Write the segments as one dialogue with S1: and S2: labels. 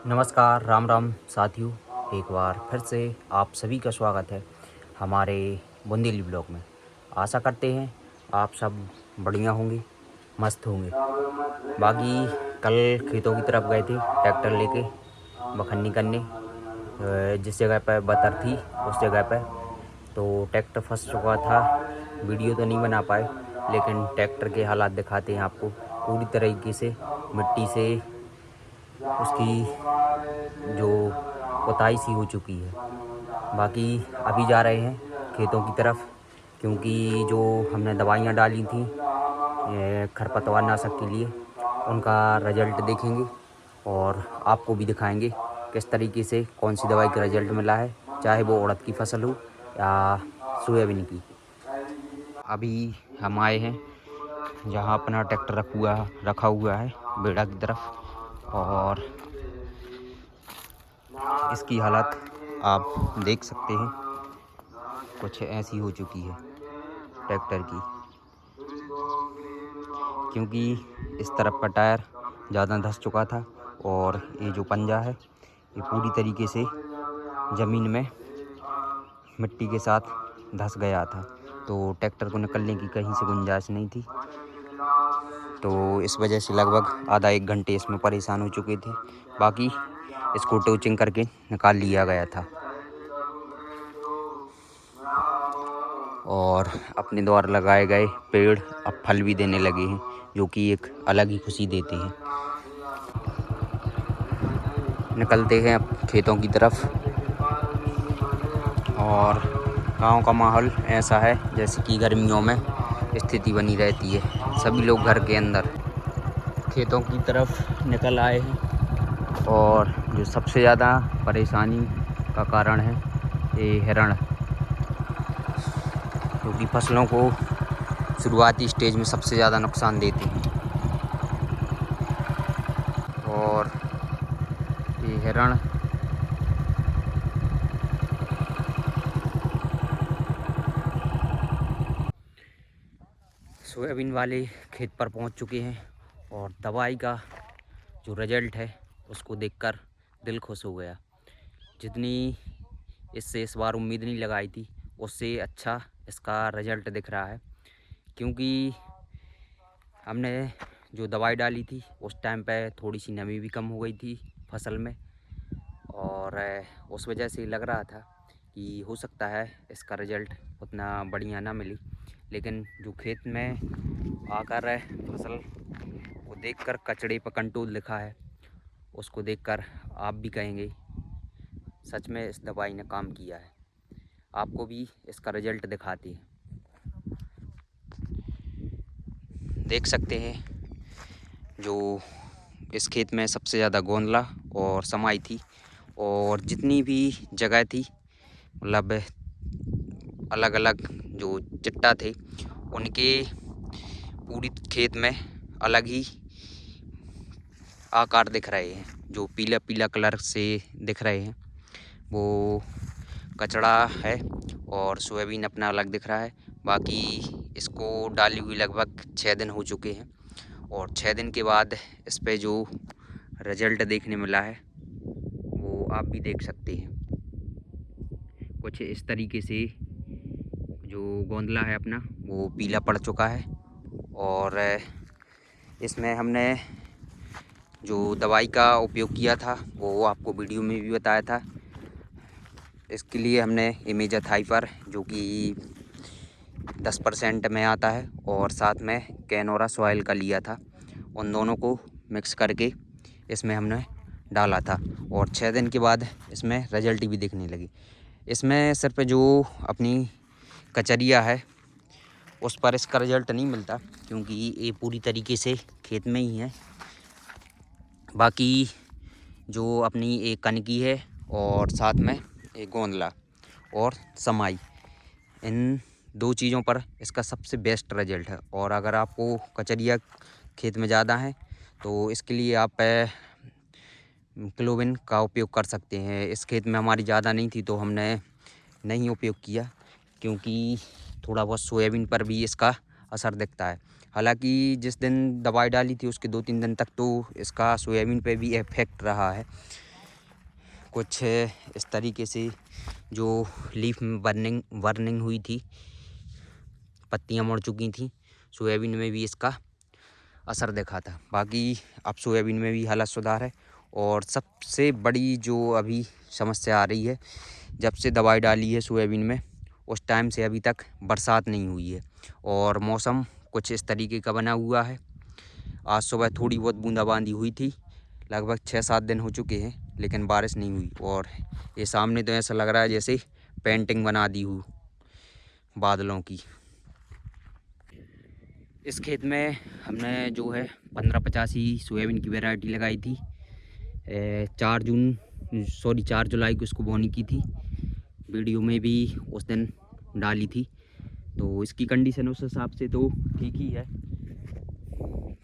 S1: नमस्कार, राम राम साथियों। एक बार फिर से आप सभी का स्वागत है हमारे बुंदेली ब्लॉग में। आशा करते हैं आप सब बढ़िया होंगे, मस्त होंगे। बाकी कल खेतों की तरफ गए थे ट्रैक्टर लेके बखन्नी करने। जिस जगह पर बतर थी उस जगह पर तो ट्रैक्टर फंस चुका था। वीडियो तो नहीं बना पाए, लेकिन ट्रैक्टर के हालात दिखाते हैं आपको। पूरी तरीके से मिट्टी से उसकी जो पुताई सी हो चुकी है। बाकी अभी जा रहे हैं खेतों की तरफ, क्योंकि जो हमने दवाइयाँ डाली थी खरपतवार नाशक के लिए, उनका रिजल्ट देखेंगे और आपको भी दिखाएंगे किस तरीके से कौन सी दवाई का रिजल्ट मिला है, चाहे वो उड़द की फसल हो या सोयाबीन की। अभी हम आए हैं जहाँ अपना ट्रैक्टर रखा हुआ है बेड़ा की तरफ, और इसकी हालत आप देख सकते हैं। कुछ ऐसी हो चुकी है ट्रैक्टर की, क्योंकि इस तरफ का टायर ज़्यादा धंस चुका था और ये जो पंजा है ये पूरी तरीके से ज़मीन में मिट्टी के साथ धंस गया था। तो ट्रैक्टर को निकलने की कहीं से गुंजाइश नहीं थी। तो इस वजह से लगभग आधा एक घंटे इसमें परेशान हो चुके थे। बाकी इसको टोचिंग करके निकाल लिया गया था और अपने द्वारा लगाए गए पेड़ अब फल भी देने लगे हैं, जो कि एक अलग ही खुशी देते हैं। निकलते हैं अब खेतों की तरफ, और गांव का माहौल ऐसा है जैसे कि गर्मियों में स्थिति बनी रहती है। सभी लोग घर के अंदर खेतों की तरफ निकल आए हैं, और जो सबसे ज़्यादा परेशानी का कारण है ये हिरण, क्योंकि फसलों को शुरुआती स्टेज में सबसे ज़्यादा नुकसान देते हैं। और ये हिरण सोयाबीन वाले खेत पर पहुंच चुके हैं, और दवाई का जो रिजल्ट है उसको देखकर दिल खुश हो गया। जितनी इससे इस बार उम्मीद नहीं लगाई थी, उससे अच्छा इसका रिजल्ट दिख रहा है। क्योंकि हमने जो दवाई डाली थी उस टाइम पे थोड़ी सी नमी भी कम हो गई थी फसल में, और उस वजह से लग रहा था कि हो सकता है इसका रिजल्ट उतना बढ़िया ना मिले। लेकिन जो खेत में आकर फसल को देखकर कचड़े पर कंट्रोल लिखा है, उसको देखकर आप भी कहेंगे सच में इस दवाई ने काम किया है। आपको भी इसका रिजल्ट दिखाते हैं। देख सकते हैं जो इस खेत में सबसे ज़्यादा गोंदला और समाई थी, और जितनी भी जगह थी मतलब अलग अलग जो चिट्टा थे उनके पूरी खेत में अलग ही आकार दिख रहे हैं। जो पीला पीला कलर से दिख रहे हैं वो कचड़ा है, और सोयाबीन अपना अलग दिख रहा है। बाकी इसको डाली हुई लगभग 6 दिन हो चुके हैं, और 6 दिन के बाद इस पे जो रिजल्ट देखने मिला है वो आप भी देख सकते हैं। कुछ इस तरीके से जो गोंदला है अपना वो पीला पड़ चुका है, और इसमें हमने जो दवाई का उपयोग किया था वो आपको वीडियो में भी बताया था। इसके लिए हमने इमेजाथाइपर जो कि 10% में आता है, और साथ में कैनोरा सॉइल का लिया था। उन दोनों को मिक्स करके इसमें हमने डाला था, और 6 दिन के बाद इसमें रिजल्ट भी दिखने लगी। इसमें सिर्फ जो अपनी कचरिया है उस पर इसका रिजल्ट नहीं मिलता, क्योंकि ये पूरी तरीके से खेत में ही है। बाकी जो अपनी एक कनकी है और साथ में एक गोंदला और समाई, इन 2 चीज़ों पर इसका सबसे बेस्ट रिजल्ट है। और अगर आपको कचरिया खेत में ज़्यादा है तो इसके लिए आप क्लोविन का उपयोग कर सकते हैं। इस खेत में हमारी ज़्यादा नहीं थी तो हमने नहीं उपयोग किया, क्योंकि थोड़ा बहुत सोयाबीन पर भी इसका असर दिखता है। हालांकि जिस दिन दवाई डाली थी उसके 2-3 दिन तक तो इसका सोयाबीन पे भी इफेक्ट रहा है, कुछ इस तरीके से जो लीफ में बर्निंग हुई थी, पत्तियां मुड़ चुकी थी। सोयाबीन में भी इसका असर देखा था। बाकी अब सोयाबीन में भी हालत सुधार है। और सबसे बड़ी जो अभी समस्या आ रही है, जब से दवाई डाली है सोयाबीन में उस टाइम से अभी तक बरसात नहीं हुई है और मौसम कुछ इस तरीके का बना हुआ है। आज सुबह थोड़ी बहुत बूंदाबांदी हुई थी, लगभग 6-7 दिन हो चुके हैं, लेकिन बारिश नहीं हुई। और ये सामने तो ऐसा लग रहा है जैसे पेंटिंग बना दी हो बादलों की। इस खेत में हमने जो है 1585 सोयाबीन की वैरायटी लगाई थी। 4 जुलाई को इसको बोनी की थी। वीडियो में भी उस दिन डाली थी। तो इसकी कंडीशन उस हिसाब से तो ठीक ही है,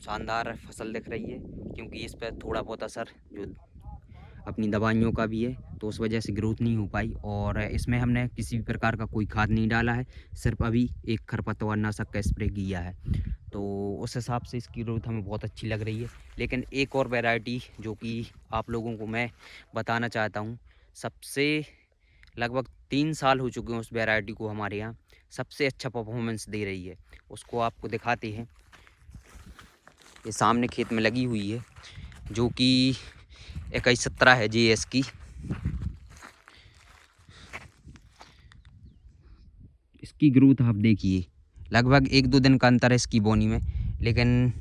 S1: शानदार फसल दिख रही है। क्योंकि इस पर थोड़ा बहुत असर जो अपनी दवाइयों का भी है, तो उस वजह से ग्रोथ नहीं हो पाई। और इसमें हमने किसी भी प्रकार का कोई खाद नहीं डाला है, सिर्फ अभी एक खरपतवार नाशक का स्प्रे किया है। तो उस हिसाब से इसकी ग्रोथ हमें बहुत अच्छी लग रही है। लेकिन एक और वैरायटी जो कि आप लोगों को मैं बताना चाहता हूँ, सबसे लगभग 3 साल हो चुके हैं उस वैरायटी को हमारे यहाँ, सबसे अच्छा परफॉर्मेंस दे रही है। उसको आपको दिखाते हैं। ये सामने खेत में लगी हुई है, जो कि 2117 है JS की। इसकी ग्रोथ आप देखिए, लगभग 1-2 दिन का अंतर है इसकी बोनी में, लेकिन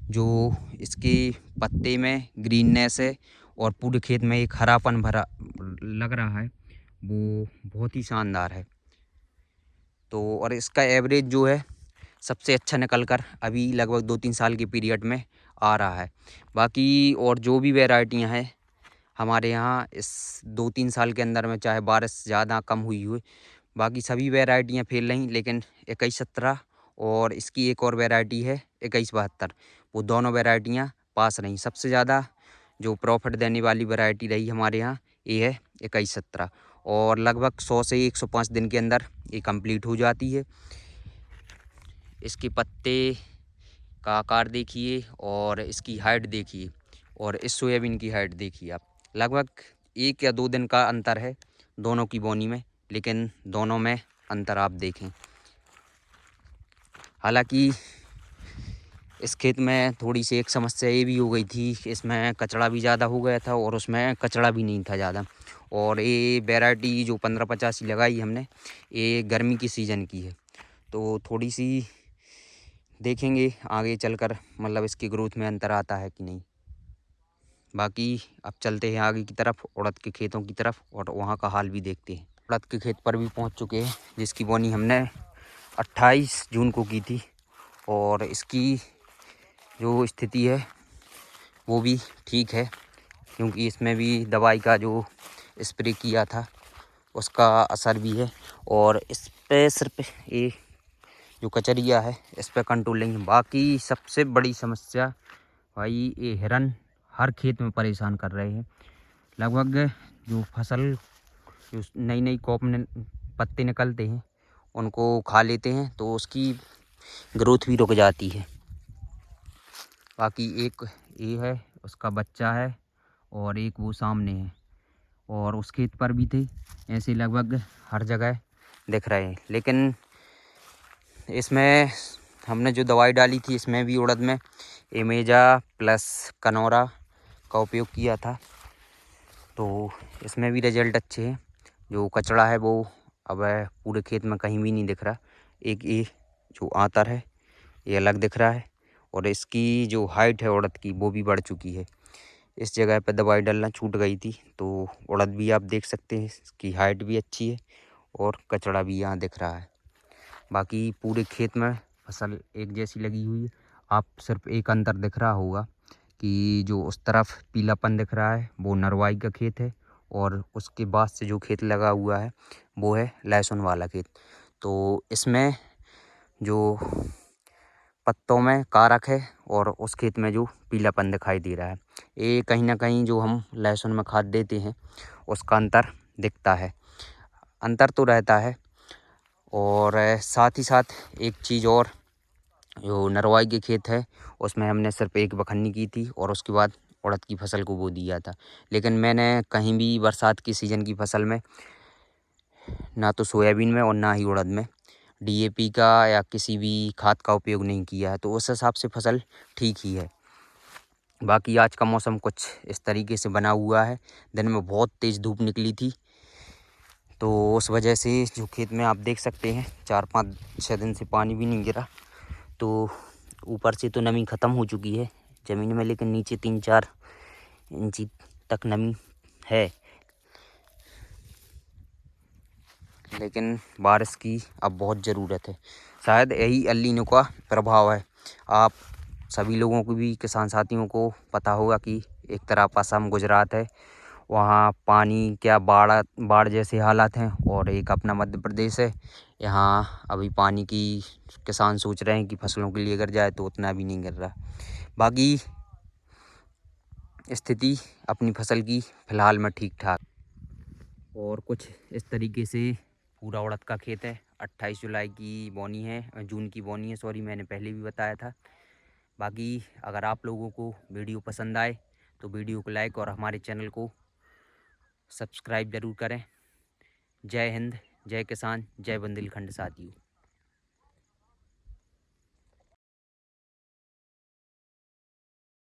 S1: जो इसके पत्ते में ग्रीननेस है और पूरे खेत में एक हरापन भरा लग रहा है, वो बहुत ही शानदार है। तो और इसका एवरेज जो है सबसे अच्छा निकल कर अभी लगभग 2-3 साल के पीरियड में आ रहा है। बाकी और जो भी वैरायटियां हैं हमारे यहाँ इस 2-3 साल के अंदर में, चाहे बारिश ज़्यादा कम हुई हो, बाकी सभी वैरायटियाँ फेल रहीं। लेकिन 2117 और इसकी एक और वैरायटी है 2172, वो दोनों वैरायटियाँ पास रहीं। सबसे ज़्यादा जो प्रॉफिट देने वाली वैरायटी रही हमारे यहाँ ये है 2117, और लगभग 100 से 105 दिन के अंदर ये कंप्लीट हो जाती है। इसके पत्ते का आकार देखिए और इसकी हाइट देखिए, और इस सोयाबीन की हाइट देखिए आप। लगभग 1 या 2 दिन का अंतर है दोनों की बोनी में, लेकिन दोनों में अंतर आप देखें। हालांकि इस खेत में थोड़ी सी एक समस्या ये भी हो गई थी, इसमें कचड़ा भी ज़्यादा हो गया था और उसमें कचड़ा भी नहीं था ज़्यादा। और ये वैरायटी जो 1585 लगाई हमने, ये गर्मी की सीज़न की है। तो थोड़ी सी देखेंगे आगे चलकर, मतलब इसकी ग्रोथ में अंतर आता है कि नहीं। बाकी अब चलते हैं आगे की तरफ, उड़द के खेतों की तरफ, और वहाँ का हाल भी देखते हैं। उड़द के खेत पर भी पहुँच चुके हैं, जिसकी बोनी हमने 28 जून को की थी। और इसकी जो स्थिति है वो भी ठीक है, क्योंकि इसमें भी दवाई का जो स्प्रे किया था उसका असर भी है। और इस पे सिर्फ ये जो कचरिया है इस पे कंट्रोलिंग है। बाकी सबसे बड़ी समस्या भाई, ये हिरन हर खेत में परेशान कर रहे हैं। लगभग जो फसल, जो नई नई पत्ते निकलते हैं उनको खा लेते हैं, तो उसकी ग्रोथ भी रुक जाती है। बाकी एक ये है, उसका बच्चा है, और एक वो सामने है, और उस खेत पर भी थे। ऐसे लगभग हर जगह दिख रहे हैं। लेकिन इसमें हमने जो दवाई डाली थी, इसमें भी उड़द में इमेजा प्लस कनौरा का उपयोग किया था, तो इसमें भी रिजल्ट अच्छे हैं। जो कचड़ा है वो अब पूरे खेत में कहीं भी नहीं दिख रहा। एक ये जो आंतर है ये अलग दिख रहा है, और इसकी जो हाइट है उड़द की वो भी बढ़ चुकी है। इस जगह पे दवाई डालना छूट गई थी, तो उड़द भी आप देख सकते हैं, इसकी हाइट भी अच्छी है और कचड़ा भी यहाँ दिख रहा है। बाकी पूरे खेत में फसल एक जैसी लगी हुई है। आप सिर्फ एक अंतर दिख रहा होगा कि जो उस तरफ पीलापन दिख रहा है वो नरवाई का खेत है, और उसके बाद से जो खेत लगा हुआ है वो है लहसुन वाला खेत। तो इसमें जो पत्तों में कारक है और उस खेत में जो पीलापन दिखाई दे रहा है, ये कहीं ना कहीं जो हम लहसुन में खाद देते हैं उसका अंतर दिखता है। अंतर तो रहता है। और साथ ही साथ एक चीज़ और, जो नरवाई के खेत है उसमें हमने सिर्फ एक बखन्नी की थी, और उसके बाद उड़द की फसल को बो दिया था। लेकिन मैंने कहीं भी बरसात की सीज़न की फसल में, ना तो सोयाबीन में और ना ही उड़द में, डीएपी का या किसी भी खाद का उपयोग नहीं किया है, तो उस हिसाब से फसल ठीक ही है। बाकी आज का मौसम कुछ इस तरीके से बना हुआ है। दिन में बहुत तेज़ धूप निकली थी, तो उस वजह से जो खेत में आप देख सकते हैं 4-5-6 दिन से पानी भी नहीं गिरा। तो ऊपर से तो नमी ख़त्म हो चुकी है ज़मीन में, लेकिन नीचे 3-4 इंची तक नमी है। लेकिन बारिश की अब बहुत ज़रूरत है। शायद यही एल नीनो का प्रभाव है। आप सभी लोगों को भी, किसान साथियों को पता होगा कि एक तरफ असम, गुजरात है, वहाँ पानी क्या बाढ़ जैसे हालात हैं, और एक अपना मध्य प्रदेश है, यहाँ अभी पानी की किसान सोच रहे हैं कि फसलों के लिए गिर जाए, तो उतना भी नहीं गिर रहा। बाकी स्थिति अपनी फसल की फ़िलहाल में ठीक ठाक, और कुछ इस तरीके से पूरा उड़द का खेत है। 28 जुलाई की बोनी है, जून की बोनी है, सॉरी, मैंने पहले भी बताया था। बाकी अगर आप लोगों को वीडियो पसंद आए तो वीडियो को लाइक और हमारे चैनल को सब्सक्राइब ज़रूर करें। जय हिंद, जय किसान, जय बुंदेलखंड साथियों।